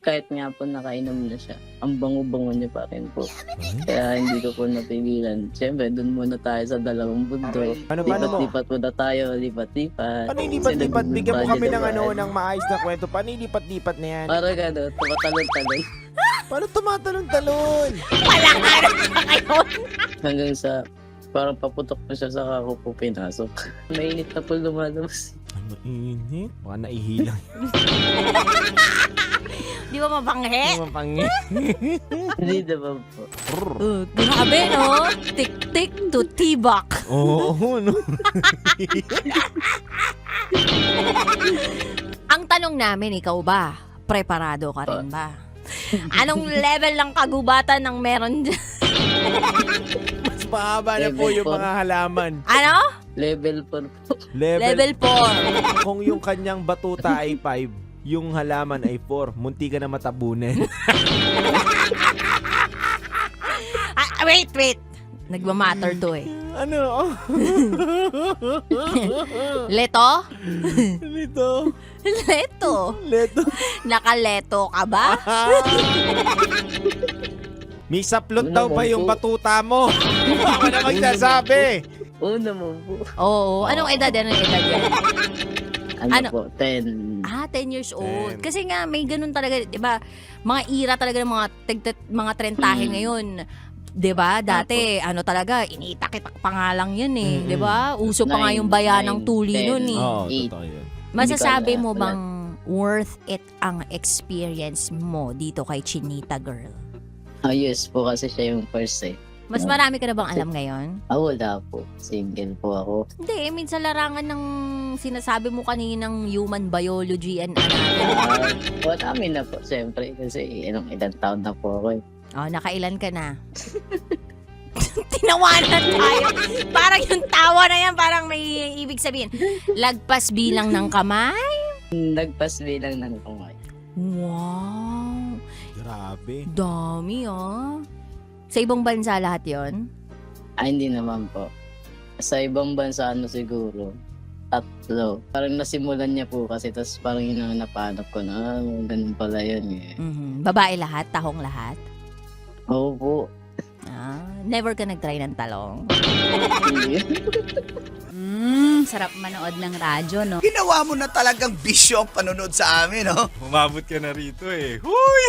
kahit nga po nakainom na siya, ang bango-bango niya pa rin po. Kaya hindi ko po napigilan. Siyempre, dun muna tayo sa dalawang bundok. Paano mo? Lipat-lipat muna tayo, lipat-lipat. Paano yung lipat-lipat? Bigyan mo kami ng ng maayos na kwento. Paano yung lipat-lipat na yan? Parang gano'n, tumatalon-talon. Paano tumatalon-talon? Hanggang sa, parang paputok na siya sa kako po pinasok. Mainit na po lumalabas. Ano init? Baka naihilang. Di ba mabanghe? Mapangit. Hindi naman po. Grabe, no? Tik-tik to tibak. Oo, no? Ang tanong namin, ikaw ba? Preparado ka rin ba? Anong level ng kagubatan ng meron dyan? Mas mahaba na po yung mga halaman. Ano? Level 4 po. Level 4. Kung yung kanyang batuta ay 5, yung halaman ay 4, munti ka na matabunan. Wait. Nagmamatter to eh. Ano? Leto? Lito. Leto. Leto. Nakaleto ka ba? May saplot Ano daw naman ba yung po? batuta mo? Ako na magsasabi. Oo naman po. Oo. Anong edad? Anong edad yan? Ano? Po, 10. 10 years old. 10. Kasi nga, may ganun talaga, di ba? Mga ira talaga ng mga trentahin ngayon. Di ba? Dati, talaga, initak-itak pa nga lang yun eh. Di ba? Uso pa nga yung bayanang tuli nun eh. Oo, Eight. totoo yun. Masasabi mo Wala. bang worth it ang experience mo dito kay Chinita Girl? Yes po kasi siya yung first eh. Mas marami ka na bang alam ngayon? Wala po. Single po ako. Hindi, minsan larangan ng sinasabi mo kaninang human biology and anatomy. Marami na po, siyempre. Kasi ilang taon na po ako eh. Oh, nakailan ka na? Tinawanan tayo. Parang yung tawa na yan, parang may ibig sabihin. Lagpas bilang ng kamay? Nagpas bilang ng kamay. Wow. Grabe. Dami Sa ibang bansa lahat yon? Hindi naman po. Sa ibang bansa siguro, 3. Parang nasimulan niya po kasi tapos parang yun ang napanap ko na ganun pala yun eh. Babae lahat? Tahong lahat? Oo po. Never ka nag-try ng talong? Hindi. Sarap manood ng radyo, no? Ginawa mo na talagang bisyo ang panonood sa amin, no? Umabot ka na rito eh. Huy!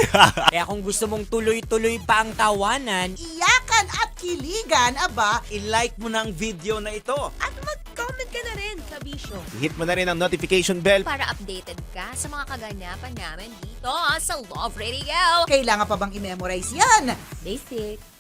Kaya kung gusto mong tuloy-tuloy pa ang tawanan, Iyakan at kiligan, aba, I-like mo na ang video na ito. at mag-comment ka na rin sa bisyo. hit mo na rin ang notification bell. Para updated ka sa mga kaganapan namin dito sa Love Radio. Kailangan pa bang i-memorize yan? Basic.